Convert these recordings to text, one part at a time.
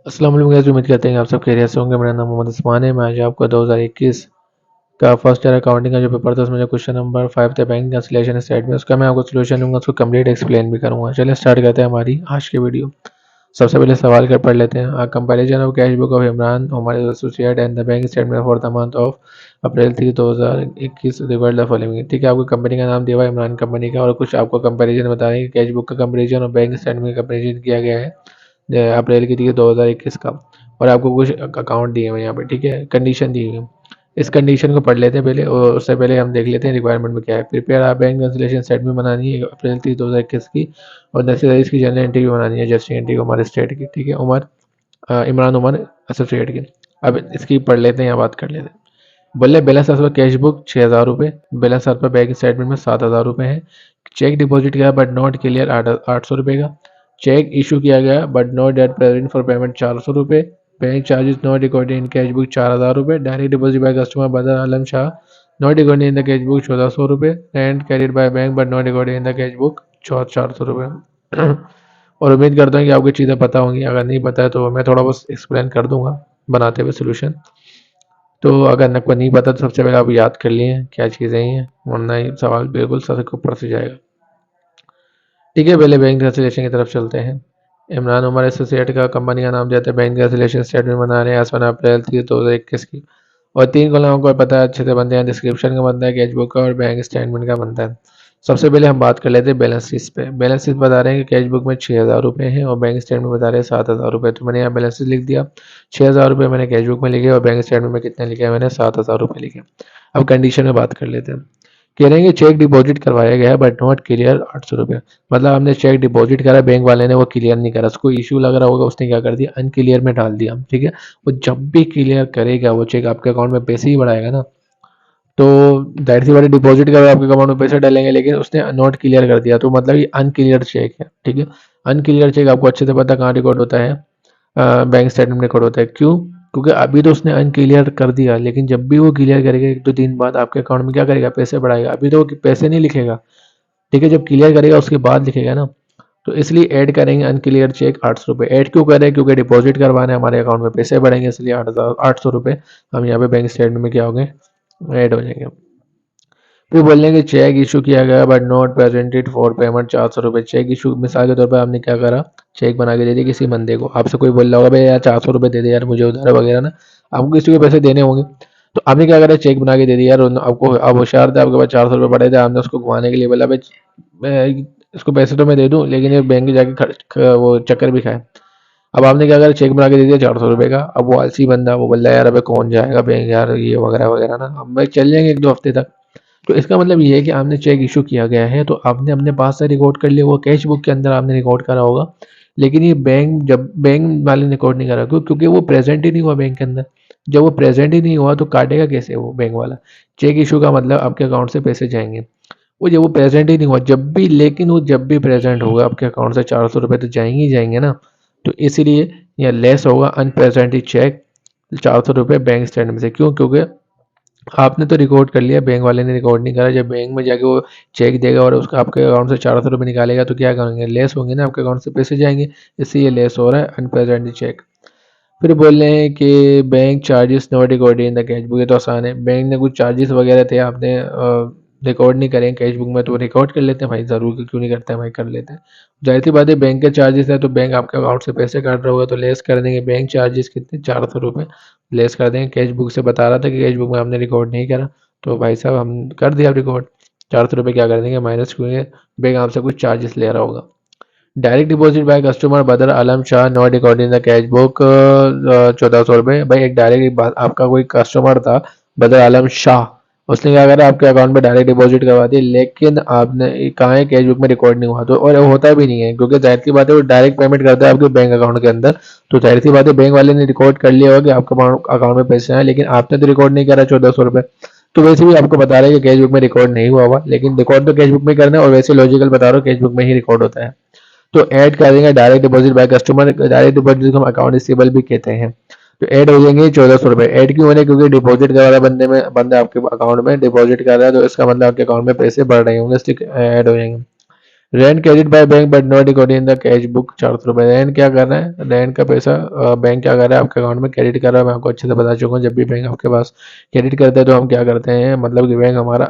अस्सलाम वालेकुम गाइस, उम्मीद करते हैं कि आप सब खैरियत से होंगे। मेरा नाम मोहम्मद उस्मान है। मैं आज आपको 2021 का फर्स्ट ईयर अकाउंटिंग का जो पेपर था उसमें जो क्वेश्चन नंबर 5 था बैंक कैंसिलेशन स्टेट में, उसका मैं आपको सोल्यूशन दूंगा, उसको कंप्लीट एक्सप्लेन भी करूंगा। चलिए स्टार्ट करते हैं हमारी आज की वीडियो। सबसे पहले सवाल कर पढ़ लेते हैं। Comparison of cash book of Imran हमारे associate and the bank statement for the month of April 3 2021 record the following. ठीक है, आपको कंपनी का नाम दिया हुआ है इमरान कंपनी का, और कुछ आपको कंपैरिजन बता रहे हैं कि कैश बुक का कंपैरिजन और बैंक स्टेटमेंट का कंपैरिजन किया गया है अप्रैल की 3 2021 का। और आपको कुछ अकाउंट दिए हुए हैं यहाँ पे। ठीक है, कंडीशन दी हुई है। इस कंडीशन को पढ़ लेते हैं पहले, और उससे पहले हम देख लेते हैं रिक्वायरमेंट में क्या है। प्रिपेयर आप बैंक कैंसिलेशन स्टेटमेंट बनानी है अप्रैल 3 2021 की, और नेसेसरी इसकी जनरल एंट्री भी बनानी है, जस्ट एंट्री हमारे स्टेट की। ठीक है, इमरान उमर एसोसिएट की। अब इसकी पढ़ लेते हैं या बात कर लेते हैं। बोले बैलेंस पर कैश बुक 6,000 रुपये, बैलेंस पर बैंक स्टेटमेंट में 7,000 रुपये है। चेक डिपॉजिट किया बट नॉट क्लियर 800 रुपये का। चेक इशू किया गया but not yet present for payment 400 रुपये। Bank charges not recorded in cash book 4,000 रुपये। Direct deposit by customer Badar Alam Shah not recorded in the cash book 1,400 रुपये। Rent carried by bank but not recorded in the cash book 400 रुपये। और उम्मीद करता हूँ कि आपको चीज़ें पता होंगी। अगर नहीं पता है तो मैं थोड़ा बहुत एक्सप्लेन कर दूंगा बनाते हुए सोल्यूशन। तो अगर आपको नहीं पता तो सबसे पहले आप याद कर लिए क्या चीज़ें हैं, वरना ये सवाल बिल्कुल सर के ऊपर से जाएगा। ठीक है, पहले बैंक रेजिलेशन की तरफ चलते हैं। इमरान उमर एसोसिएट का कंपनी का नाम दिया था, बैंक रेजिलेशन स्टेटमेंट बना रहे हैं आज अप्रैल 3 2021 की। और 3 कॉलम आपको पता है अच्छे से बनते हैं, डिस्क्रिप्शन का बनता है, कैश बुक का और बैंक स्टेटमेंट का बनता है। सबसे पहले हम बात कर लेते हैं बैलेंस शीट पे। बैलेंस शीट बता रहे हैं कि कैश बुक में 6,000 रुपये हैं और बैंक स्टेटमेंट बता रहे हैं 7,000 रुपये। तो मैंने यहाँ बैलेंस शीट लिख दिया, 6,000 रुपये मैंने कैश बुक में लिखे और बैंक स्टेटमेंट में कितने लिखे, मैंने 7,000 रुपये लिखे। अब कंडीशन में बात कर लेते हैं। कह रहे हैं कि चेक डिपॉजिट करवाया गया है बट नॉट क्लियर 800 रुपये। मतलब हमने चेक डिपॉजिट करा, बैंक वाले ने वो क्लियर नहीं करा, उसको इशू लग रहा होगा, उसने क्या कर दिया, अनक्लियर में डाल दिया। ठीक है, वो जब भी क्लियर करेगा वो चेक आपके अकाउंट में पैसे ही बढ़ाएगा ना। तो जाहिर सी बात है, डिपॉजिट का आपके अकाउंट में पैसे डालेंगे, लेकिन उसने नॉट क्लियर कर दिया तो मतलब ये अनक्लियर चेक है। ठीक है, अनक्लियर चेक आपको अच्छे से पता कहाँ रिकॉर्ड होता है, बैंक स्टेटमेंट रिकॉर्ड होता है। क्यों? क्योंकि अभी तो उसने अनक्लियर कर दिया, लेकिन जब भी वो क्लियर करेगा 1-2 दिन बाद आपके अकाउंट में क्या करेगा, पैसे बढ़ाएगा। अभी तो वो पैसे नहीं लिखेगा। ठीक है, जब क्लियर करेगा उसके बाद लिखेगा ना। तो इसलिए ऐड करेंगे अनक्लियर चेक 800 रुपये। ऐड क्यों करें? क्योंकि डिपॉजिट करवाने हमारे अकाउंट में पैसे बढ़ेंगे, इसलिए 800 रुपये हम यहाँ पे बैंक स्टेटमेंट में क्या होंगे, ऐड हो जाएंगे। फिर बोलने कि चेक इशू किया गया but not presented for payment 400 रुपये। चेक इशू मिसाल के तौर पर आपने क्या करा, चेक बना के दे दिया किसी बंदे को। आपसे कोई बोल रहा होगा भाई यार 400 रुपये दे दे यार मुझे उधार वगैरह ना, आपको किसी को पैसे देने होंगे। तो आपने क्या करा, चेक बना के दे दिया यार आपको, आप होशियार थे, आपके पास 400 रुपये पड़े थे, आपने उसको घुमाने के लिए बोला भाई मैं इसको पैसे तो मैं दे दूं, लेकिन ये बैंक जाके वो चक्कर भी खाए। अब आपने क्या करा, चेक बना के दे दिया 400 रुपये का। अब वो आलसी बंदा वो बोल रहा है यार अबे कौन जाएगा बैंक यार, ये वगैरह वगैरह ना, अब मैं चल जाएंगे 1-2 हफ्ते तक। तो इसका मतलब ये है कि आपने चेक इशू किया गया है तो आपने अपने पास से रिकॉर्ड कर लिया, वो कैश बुक के अंदर आपने रिकॉर्ड करा होगा, लेकिन ये बैंक जब बैंक वाले ने रिकॉर्ड नहीं करा। क्यों? क्योंकि वो प्रेजेंट ही नहीं हुआ बैंक के अंदर। जब वो प्रेजेंट ही नहीं हुआ तो काटेगा कैसे वो बैंक वाला? चेक इशू का मतलब आपके अकाउंट से पैसे जाएंगे, वो जब वो प्रेजेंट ही नहीं हुआ जब भी, लेकिन वो जब भी प्रेजेंट होगा आपके अकाउंट से 400 रुपये तो जाएंगे ही जाएंगे ना। तो इसलिए यह लेस होगा अनप्रेजेंट ही चेक 400 रुपये बैंक स्टेटमेंट से। क्यों? क्योंकि आपने तो रिकॉर्ड कर लिया, बैंक वाले ने रिकॉर्ड नहीं करा। जब बैंक में जाके वो चेक देगा और उसका आपके अकाउंट से 400 रुपये निकालेगा तो क्या करेंगे, लेस होंगे ना, आपके अकाउंट से पैसे जाएंगे, इससे ये लेस हो रहा है अनप्रेजेंट चेक। फिर बोल रहे हैं कि bank charges not recorded in the cash book. ये तो आसान है, बैंक ने कुछ चार्जेस वगैरह थे आपने रिकॉर्ड नहीं करें कैश बुक में, तो रिकॉर्ड कर लेते हैं भाई, ज़रूर क्यों नहीं करते हैं भाई, कर लेते हैं। जाहिर सी बात है, बैंक के चार्जेस है तो बैंक आपके अकाउंट से पैसे काट रहा होगा, तो लेस कर देंगे। बैंक चार्जेस कितने, 400 रुपये लेस कर देंगे। कैश बुक से बता रहा था कि कैश बुक में हमने रिकॉर्ड नहीं करा, तो भाई साहब हम कर दिया रिकॉर्ड। 400 रुपये क्या कर देंगे, माइनस क्योंकि बैंक आपसे कुछ चार्जेस ले रहा होगा। Direct deposit by customer Badar Alam Shah not according the cash book 1,400 रुपये। भाई एक डायरेक्ट आपका कोई कस्टमर था बदर आलम शाह, उसने क्या करा, आपके अकाउंट में डायरेक्ट डिपॉजिट करवा दी, लेकिन आपने कहा है कैश बुक में रिकॉर्ड नहीं हुआ। तो और होता भी नहीं है, क्योंकि जाहिर सी बात है वो डायरेक्ट पेमेंट करता है आपके बैंक अकाउंट के अंदर। तो जाहिर सी बात है बैंक वाले ने रिकॉर्ड कर लिया होगा कि आपके अकाउंट में पैसे आए, लेकिन आपने तो रिकॉर्ड नहीं करा 1,400 रुपये। तो वैसे भी आपको बता रहे हैं कि कैश बुक में रिकॉर्ड नहीं हुआ हुआ, लेकिन रिकॉर्ड तो कैश बुक में करना है, और वैसे लॉजिकल बता रहा हूँ कैश बुक में ही रिकॉर्ड होता है। तो ऐड कर देंगे direct deposit by customer. Direct deposit को हम अकाउंट रिसीवेबल भी कहते हैं। तो ऐड हो जाएंगे 1,400 रुपये। ऐड क्यों हो रहे हैं? क्योंकि डिपॉजिट कर रहा है बंदा आपके अकाउंट में डिपॉजिट कर रहा है, तो इसका मतलब आपके अकाउंट में पैसे बढ़ रहे होंगे, इसलिए ऐड हो जाएंगे। Rent credit by bank but not recorded in the cash book 400 रुपये। रेंट क्या कर रहा है, रेंट का पैसा बैंक क्या कर रहा है, आपके अकाउंट में क्रेडिट कर रहा है। मैं आपको अच्छे से बता चुका हूँ, जब भी बैंक आपके पास क्रेडिट करता है तो हम क्या करते हैं, मतलब कि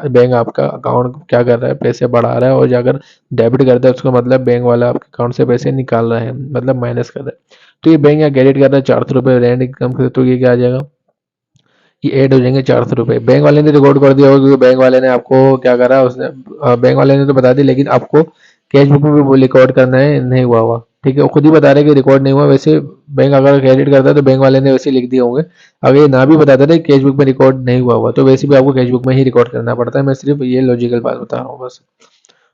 बैंक आपका अकाउंट क्या कर रहा है, पैसे बढ़ा रहा है, और जाकर डेबिट करता है उसका मतलब बैंक वाला आपके अकाउंट से पैसे निकाल रहा है, मतलब माइनस कर रहा है। तो ये बैंक यहाँ क्रेडिट कर रहा है 400 रुपये रेंट इनकम से, तो ये क्या आ जाएगा, ये ऐड हो जाएंगे 400 रुपये। बैंक वाले ने रिकॉर्ड कर दिया होगा, क्योंकि बैंक वाले ने आपको क्या करा उसने, बैंक वाले ने तो बता दी, लेकिन आपको कैश बुक में भी वो रिकॉर्ड करना है, नहीं हुआ हुआ, ठीक है, वो खुद ही बता रहे कि रिकॉर्ड नहीं हुआ। वैसे बैंक अगर क्रेडिट करता है तो बैंक वाले ने वैसे लिख दिए होंगे। अगर ये ना भी बताते थे कैश बुक में रिकॉर्ड नहीं हुआ हुआ, तो वैसे भी आपको कैश बुक में ही रिकॉर्ड करना पड़ता है। मैं सिर्फ ये लॉजिकल बात बता रहा हूँ बस।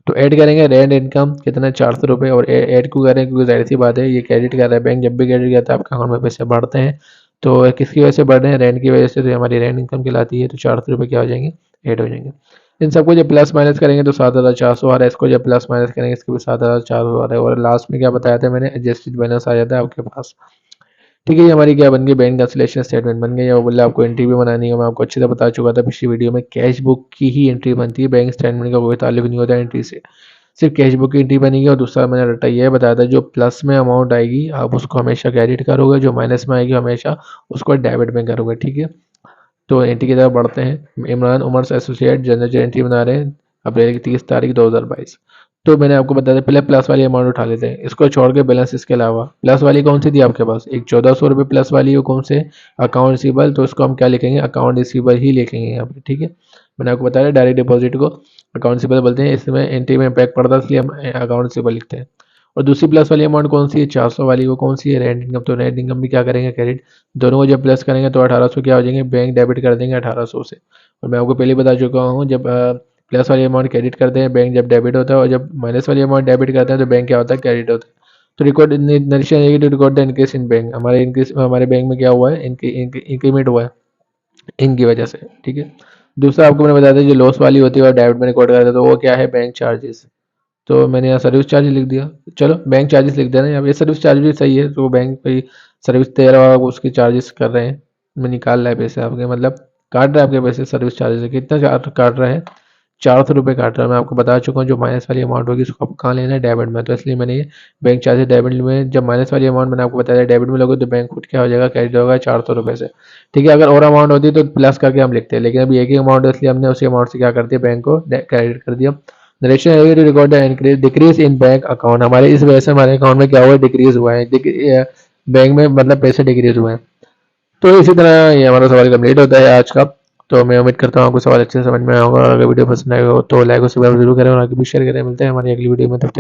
तो ऐड करेंगे रेंट इनकम कितना 400 रुपये, और ऐड क्यों करें, क्योंकि जाहिर सी बात है ये क्रेडिट कर रहा है बैंक, जब भी क्रेडिट करता है आपके अकाउंट में पैसे बढ़ते हैं। तो किसकी वजह से बढ़ रहे हैं, रेंट की वजह से, तो हमारी रेंट इनकम कहलाती है। तो 400 रुपये क्या हो जाएंगे, ऐड हो जाएंगे। इन सबको जब प्लस माइनस करेंगे तो 7,400 आ रहा है, इसको जब प्लस माइनस करेंगे इसके भी 7,400 आ रहा है, और लास्ट में क्या बताया था मैंने, एडजस्टेड बैलेंस आ जाता है आपके पास। ठीक है, ये हमारी क्या बन गई, बैंक कैंसिलेशन स्टेटमेंट बन गई। और बोले आपको एंट्री भी बनानी है, मैं आपको अच्छे से बता चुका था पिछली वीडियो में, कैश बुक की ही एंट्री बनती है, बैंक स्टेटमेंट का कोई ताल्लुक नहीं होता एंट्री से, सिर्फ कैश बुक की एंट्री बनेगी। और दूसरा मैंने रटा ये बताया था, जो प्लस में अमाउंट आएगी आप उसको हमेशा क्रेडिट करोगे, जो माइनस में आएगी हमेशा उसको डेबिट में करोगे, ठीक है। तो एंट्री की तरफ बढ़ते हैं। इमरान उमर से एसोसिएट जनरल एंट्री बना रहे हैं अप्रैल की 30 तारीख 2022। तो मैंने आपको बताया था, पहले प्लस वाली अमाउंट उठा लेते हैं, इसको छोड़ के बैलेंस इसके अलावा। प्लस वाली कौन सी थी आपके पास, एक 1400 रुपये प्लस वाली, वो कौन से, अकाउंट रिसीवेबल, तो इसको हम क्या लिखेंगे, अकाउंट रिसीवेबल ही लिखेंगे यहाँ पे, ठीक है। मैंने आपको बताया डायरेक्ट डिपॉजिट को अकाउंट रिसीवेबल बोलते हैं, इसमें एंट्री में इम्पैक्ट पड़ता है, इसलिए हम अकाउंट रिसीवेबल लिखते हैं। और दूसरी प्लस वाली अमाउंट कौन सी है, 400 वाली, वो कौन सी है, रेंट इनकम। तो रेंट इनकम भी क्या करेंगे, क्रेडिट। दोनों को जब प्लस करेंगे तो 1800 क्या हो जाएंगे, बैंक डेबिट कर देंगे 1800 से। और मैं आपको पहले बता चुका हूँ, जब प्लस वाली अमाउंट क्रेडिट करते हैं बैंक जब डेबिट होता है, और जब माइनस वाली अमाउंट डेबिट करते हैं तो बैंक क्या होता है, क्रेडिट होता है। तो रिकॉर्ड नरेशन है to record the increase in bank, हमारे इंक्रीज हमारे बैंक में क्या हुआ है, इंक्रीमेंट हुआ है इनकी वजह से, ठीक है। दूसरा आपको मैंने बताया था, जो लॉस वाली होती है और डेबिट में रिकॉर्ड करते हैं तो वो क्या है, बैंक चार्जेस। तो मैंने यहाँ सर्विस चार्ज लिख दिया, चलो बैंक चार्जेस लिख देना, यहाँ पे सर्विस चार्ज भी सही है, तो बैंक पे सर्विस दे रहा है उसके चार्जेस कर रहे हैं, मैं निकाल रहा है पैसे आपके, मतलब काट रहा है आपके पैसे सर्विस चार्जेस, कितना काट रहा है, 400 रुपये काट रहा है। मैं आपको बता चुका हूँ, जो माइनस वाली अमाउंट होगी उसको आपको कहाँ लेना है, डेबिट में, तो इसलिए मैंने ये बैंक चार्जेस डेबिट में, जब माइनस वाली अमाउंट मैंने आपको बताया डेबिट में लोगे तो बैंक खुद क्या हो जाएगा, क्रेडिट होगा 400 रुपये से, ठीक है। अगर और अमाउंट होती तो प्लस करके हम लिखते हैं, लेकिन अभी एक ही अमाउंट है इसलिए हमने उसी अमाउंट से क्या कर दिया, बैंक को क्रेडिट कर दिया। नरेशन है to record the increase decrease in bank account, हमारे इस वजह से हमारे अकाउंट में क्या हुआ है, डिक्रीज हुआ है, बैंक में मतलब पैसे डिक्रीज हुए हैं। तो इसी तरह ये हमारा सवाल कंप्लीट होता है आज का। तो मैं उम्मीद करता हूँ आपको सवाल अच्छे से समझ में आया होगा, अगर वीडियो पसंद आएगा तो लाइक और सब्सक्राइब जरूर करें और आगे भी शेयर करें। मिलते हैं हमारी अगली वीडियो में, तब तक